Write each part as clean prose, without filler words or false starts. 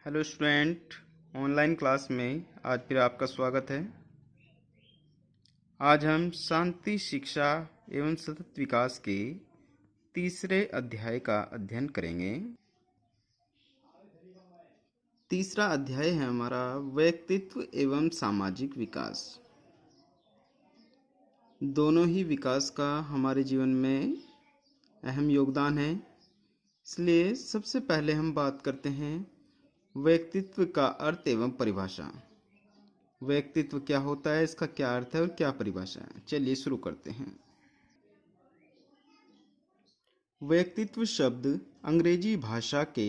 Hello student. Online class में आज फिर आपका स्वागत है। आज हम शांति शिक्षा एवं सतत विकास के तीसरे अध्याय का अध्ययन करेंगे। तीसरा अध्याय है हमारा व्यक्तित्व एवं सामाजिक विकास। दोनों ही विकास का हमारे जीवन में अहम योगदान है। इसलिए सबसे पहले हम बात करते हैं व्यक्तित्व का अर्थ एवं परिभाषा। व्यक्तित्व क्या होता है, इसका क्या अर्थ है और क्या परिभाषा है। चलिए शुरू करते हैं। व्यक्तित्व शब्द अंग्रेजी भाषा के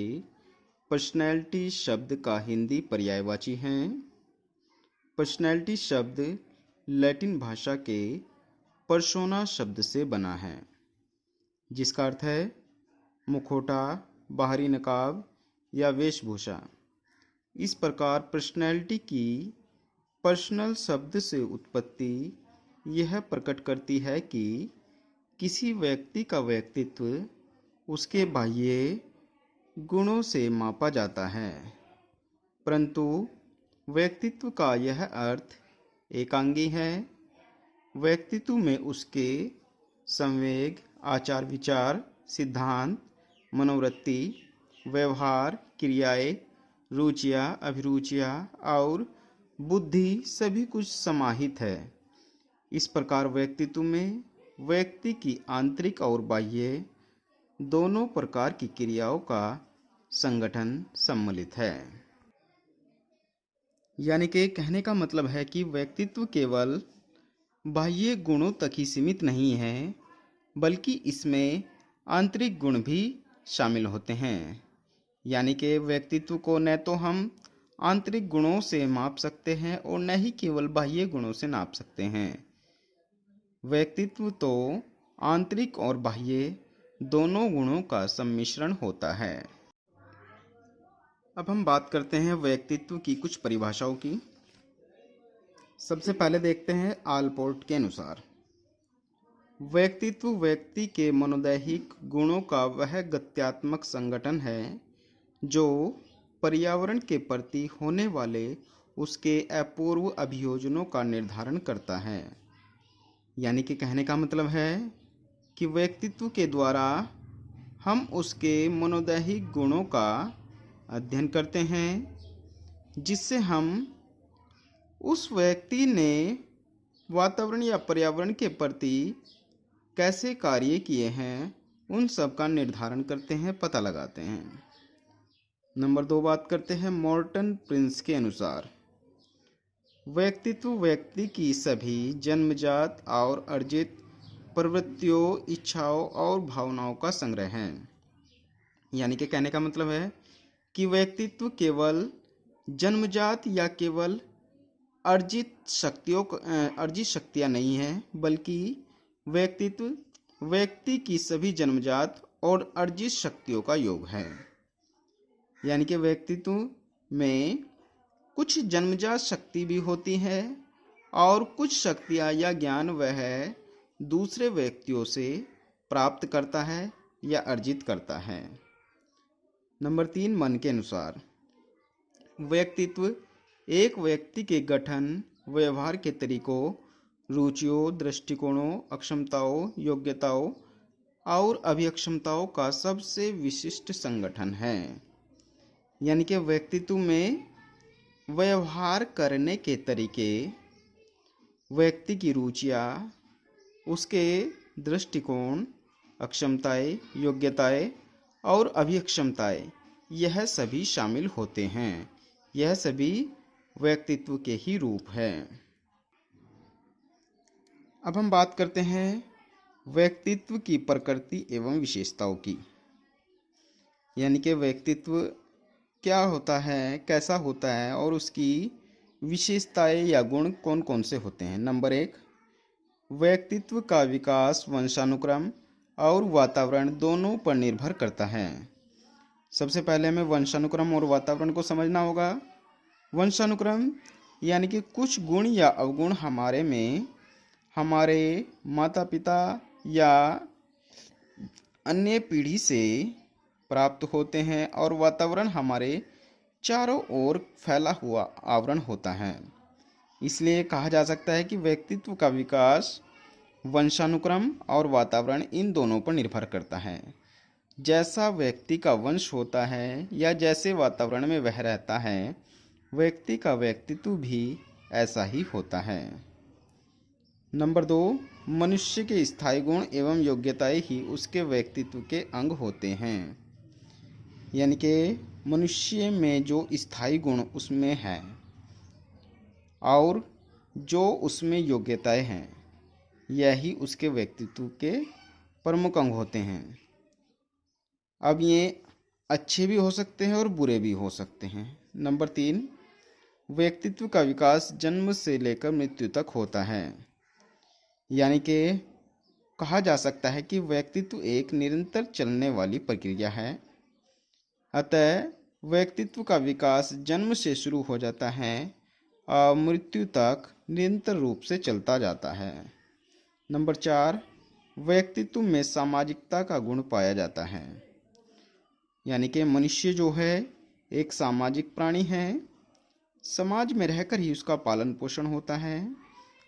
पर्सनैलिटी शब्द का हिंदी पर्यायवाची है। पर्सनैलिटी शब्द लैटिन भाषा के पर्सोना शब्द से बना है, जिसका अर्थ है मुखौटा, बाहरी नकाब या वेशभूषा। इस प्रकार पर्सनैलिटी की पर्सनल शब्द से उत्पत्ति यह प्रकट करती है कि किसी व्यक्ति का व्यक्तित्व उसके बाह्य गुणों से मापा जाता है, परंतु व्यक्तित्व का यह अर्थ एकांगी है। व्यक्तित्व में उसके संवेग, आचार विचार, सिद्धांत, मनोवृत्ति, व्यवहार, क्रियाएं, रुचियाँ, अभिरुचियाँ और बुद्धि सभी कुछ समाहित है। इस प्रकार व्यक्तित्व में व्यक्ति की आंतरिक और बाह्य दोनों प्रकार की क्रियाओं का संगठन सम्मिलित है। यानी कि कहने का मतलब है कि व्यक्तित्व केवल बाह्य गुणों तक ही सीमित नहीं है, बल्कि इसमें आंतरिक गुण भी शामिल होते हैं। यानी कि व्यक्तित्व को न तो हम आंतरिक गुणों से माप सकते हैं और न ही केवल बाह्य गुणों से नाप सकते हैं। व्यक्तित्व तो आंतरिक और बाह्य दोनों गुणों का सम्मिश्रण होता है। अब हम बात करते हैं व्यक्तित्व की कुछ परिभाषाओं की। सबसे पहले देखते हैं आलपोर्ट के अनुसार, व्यक्तित्व व्यक्ति के मनोदैहिक गुणों का वह गत्यात्मक संगठन है जो पर्यावरण के प्रति होने वाले उसके अपूर्व अभियोजनों का निर्धारण करता है। यानी कि कहने का मतलब है कि व्यक्तित्व के द्वारा हम उसके मनोदैहिक गुणों का अध्ययन करते हैं, जिससे हम उस व्यक्ति ने वातावरण या पर्यावरण के प्रति कैसे कार्य किए हैं उन सब का निर्धारण करते हैं, पता लगाते हैं। नंबर 2 बात करते हैं मॉर्टन प्रिंस के अनुसार, व्यक्तित्व व्यक्ति की सभी जन्मजात और अर्जित प्रवृत्तियों, इच्छाओं और भावनाओं का संग्रह है। यानी कि कहने का मतलब है कि व्यक्तित्व केवल जन्मजात या केवल अर्जित शक्तियाँ नहीं है, बल्कि व्यक्तित्व व्यक्ति की सभी जन्मजात और अर्जित शक्तियों का योग है। यानी कि व्यक्तित्व में कुछ जन्मजात शक्ति भी होती है और कुछ शक्तियाँ या ज्ञान वह दूसरे व्यक्तियों से प्राप्त करता है या अर्जित करता है। नंबर 3 मन के अनुसार, व्यक्तित्व एक व्यक्ति के गठन, व्यवहार के तरीकों, रुचियों, दृष्टिकोणों, अक्षमताओं, योग्यताओं और अभिक्षमताओं का सबसे विशिष्ट संगठन है। यानी कि व्यक्तित्व में व्यवहार करने के तरीके, व्यक्ति की रुचियाँ, उसके दृष्टिकोण, अक्षमताएं, योग्यताएं और अभिक्षमताएं, यह सभी शामिल होते हैं। यह सभी व्यक्तित्व के ही रूप हैं। अब हम बात करते हैं व्यक्तित्व की प्रकृति एवं विशेषताओं की। यानी कि व्यक्तित्व क्या होता है, कैसा होता है और उसकी विशेषताएं या गुण कौन कौन से होते हैं। नंबर 1, व्यक्तित्व का विकास वंशानुक्रम और वातावरण दोनों पर निर्भर करता है। सबसे पहले हमें वंशानुक्रम और वातावरण को समझना होगा। वंशानुक्रम यानी कि कुछ गुण या अवगुण हमारे में हमारे माता पिता या अन्य पीढ़ी से प्राप्त होते हैं, और वातावरण हमारे चारों ओर फैला हुआ आवरण होता है। इसलिए कहा जा सकता है कि व्यक्तित्व का विकास वंशानुक्रम और वातावरण इन दोनों पर निर्भर करता है। जैसा व्यक्ति का वंश होता है या जैसे वातावरण में वह रहता है, व्यक्ति का व्यक्तित्व भी ऐसा ही होता है। नंबर 2, मनुष्य के स्थायी गुण एवं योग्यताएं ही उसके व्यक्तित्व के अंग होते हैं। यानी कि मनुष्य में जो स्थायी गुण उसमें है और जो उसमें योग्यताएं हैं, यही उसके व्यक्तित्व के प्रमुख अंग होते हैं। अब ये अच्छे भी हो सकते हैं और बुरे भी हो सकते हैं। नंबर 3, व्यक्तित्व का विकास जन्म से लेकर मृत्यु तक होता है। यानी कि कहा जा सकता है कि व्यक्तित्व एक निरंतर चलने वाली प्रक्रिया है। अतः व्यक्तित्व का विकास जन्म से शुरू हो जाता है और मृत्यु तक निरंतर रूप से चलता जाता है। नंबर 4, व्यक्तित्व में सामाजिकता का गुण पाया जाता है। यानी कि मनुष्य जो है एक सामाजिक प्राणी है। समाज में रहकर ही उसका पालन पोषण होता है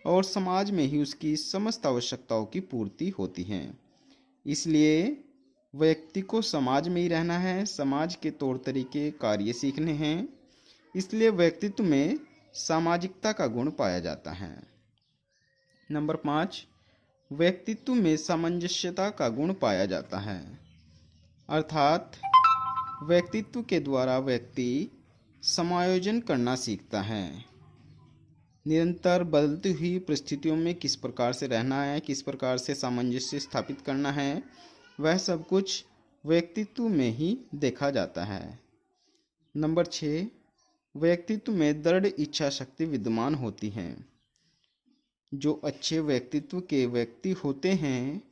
और समाज में ही उसकी समस्त आवश्यकताओं की पूर्ति होती है। इसलिए व्यक्ति को समाज में ही रहना है, समाज के तौर तरीके कार्य सीखने हैं। इसलिए व्यक्तित्व में सामाजिकता का गुण पाया जाता है। नंबर 5, व्यक्तित्व में सामंजस्यता का गुण पाया जाता है। अर्थात व्यक्तित्व के द्वारा व्यक्ति समायोजन करना सीखता है। निरंतर बदलती हुई परिस्थितियों में किस प्रकार से रहना है, किस प्रकार से सामंजस्य स्थापित करना है, वह सब कुछ व्यक्तित्व में ही देखा जाता है। नंबर 6, व्यक्तित्व में दृढ़ इच्छा शक्ति विद्यमान होती है। जो अच्छे व्यक्तित्व के व्यक्ति होते हैं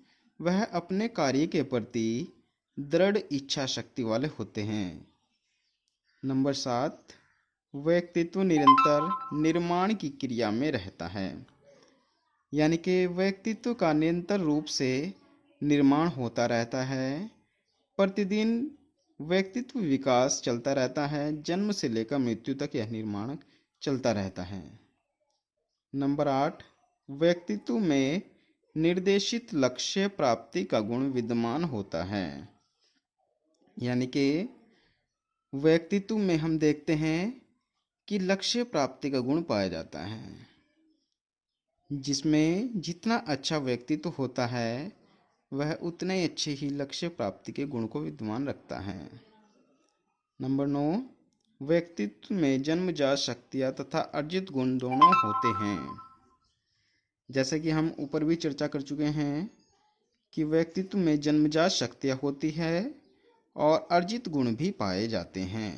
वह अपने कार्य के प्रति दृढ़ इच्छा शक्ति वाले होते हैं। नंबर 7, व्यक्तित्व निरंतर निर्माण की क्रिया में रहता है। यानी कि व्यक्तित्व का निरंतर रूप से निर्माण होता रहता है। प्रतिदिन व्यक्तित्व विकास चलता रहता है। जन्म से लेकर मृत्यु तक यह निर्माण चलता रहता है। नंबर 8, व्यक्तित्व में निर्देशित लक्ष्य प्राप्ति का गुण विद्यमान होता है। यानी कि व्यक्तित्व में हम देखते हैं कि लक्ष्य प्राप्ति का गुण पाया जाता है, जिसमें जितना अच्छा व्यक्तित्व होता है वह उतने ही अच्छे ही लक्ष्य प्राप्ति के गुण को विद्यमान रखता है। नंबर 9, व्यक्तित्व में जन्मजात शक्तियाँ तथा अर्जित गुण दोनों होते हैं। जैसे कि हम ऊपर भी चर्चा कर चुके हैं कि व्यक्तित्व में जन्मजात शक्तियाँ होती है और अर्जित गुण भी पाए जाते हैं।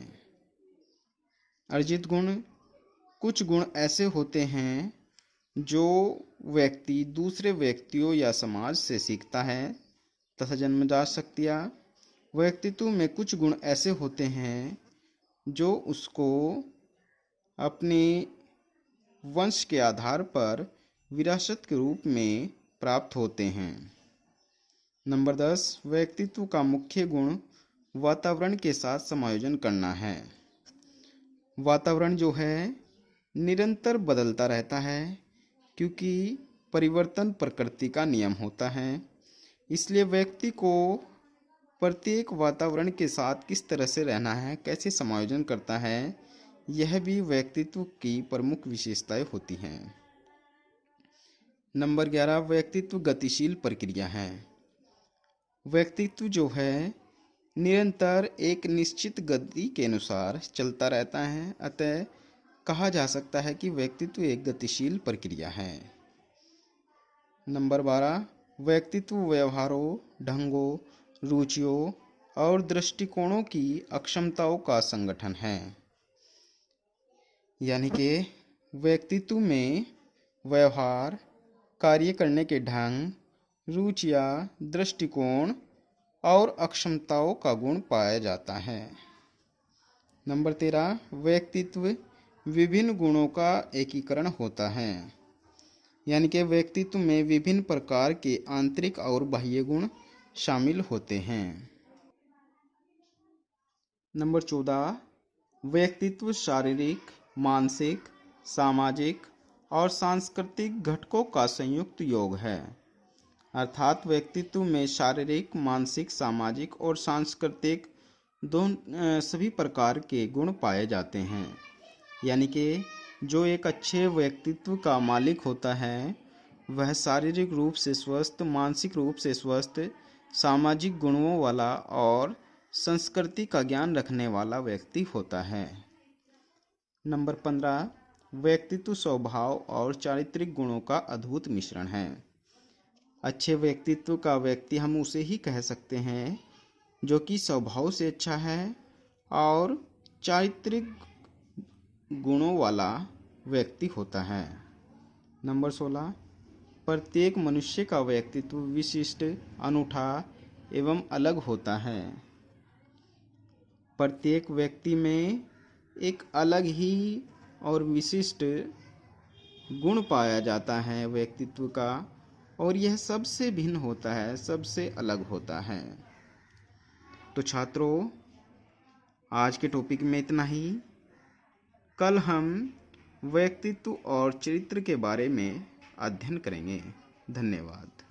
अर्जित गुण, कुछ गुण ऐसे होते हैं जो व्यक्ति दूसरे व्यक्तियों या समाज से सीखता है, तथा जन्मजात शक्तियाँ, व्यक्तित्व में कुछ गुण ऐसे होते हैं जो उसको अपने वंश के आधार पर विरासत के रूप में प्राप्त होते हैं। नंबर 10, व्यक्तित्व का मुख्य गुण वातावरण के साथ समायोजन करना है। वातावरण जो है निरंतर बदलता रहता है, क्योंकि परिवर्तन प्रकृति का नियम होता है। इसलिए व्यक्ति को प्रत्येक वातावरण के साथ किस तरह से रहना है, कैसे समायोजन करता है, यह भी व्यक्तित्व की प्रमुख विशेषताएं होती हैं। नंबर 11, व्यक्तित्व गतिशील प्रक्रिया है। व्यक्तित्व जो है निरंतर एक निश्चित गति के अनुसार चलता रहता है। अतः कहा जा सकता है कि व्यक्तित्व एक गतिशील प्रक्रिया है। नंबर 12, व्यक्तित्व व्यवहारों, ढंगों, रुचियों और दृष्टिकोणों की अक्षमताओं का संगठन है। यानी कि व्यक्तित्व में व्यवहार, कार्य करने के ढंग, रुचियाँ, दृष्टिकोण और अक्षमताओं का गुण पाया जाता है। नंबर 13, व्यक्तित्व विभिन्न गुणों का एकीकरण होता है। यानी कि व्यक्तित्व में विभिन्न प्रकार के आंतरिक और बाह्य गुण शामिल होते हैं। नंबर 14, व्यक्तित्व शारीरिक, मानसिक, सामाजिक और सांस्कृतिक घटकों का संयुक्त योग है। अर्थात व्यक्तित्व में शारीरिक, मानसिक, सामाजिक और सांस्कृतिक सभी प्रकार के गुण पाए जाते हैं। यानी कि जो एक अच्छे व्यक्तित्व का मालिक होता है वह शारीरिक रूप से स्वस्थ, मानसिक रूप से स्वस्थ, सामाजिक गुणों वाला और संस्कृति का ज्ञान रखने वाला व्यक्ति होता है। नंबर 15, व्यक्तित्व स्वभाव और चारित्रिक गुणों का अद्भुत मिश्रण है। अच्छे व्यक्तित्व का व्यक्ति हम उसे ही कह सकते हैं जो कि स्वभाव से अच्छा है और चारित्रिक गुणों वाला व्यक्ति होता है। नंबर 16, प्रत्येक मनुष्य का व्यक्तित्व विशिष्ट, अनूठा एवं अलग होता है। प्रत्येक व्यक्ति में एक अलग ही और विशिष्ट गुण पाया जाता है व्यक्तित्व का, और यह सबसे भिन्न होता है, सबसे अलग होता है। तो छात्रों, आज के टॉपिक में इतना ही। कल हम व्यक्तित्व और चरित्र के बारे में अध्ययन करेंगे। धन्यवाद।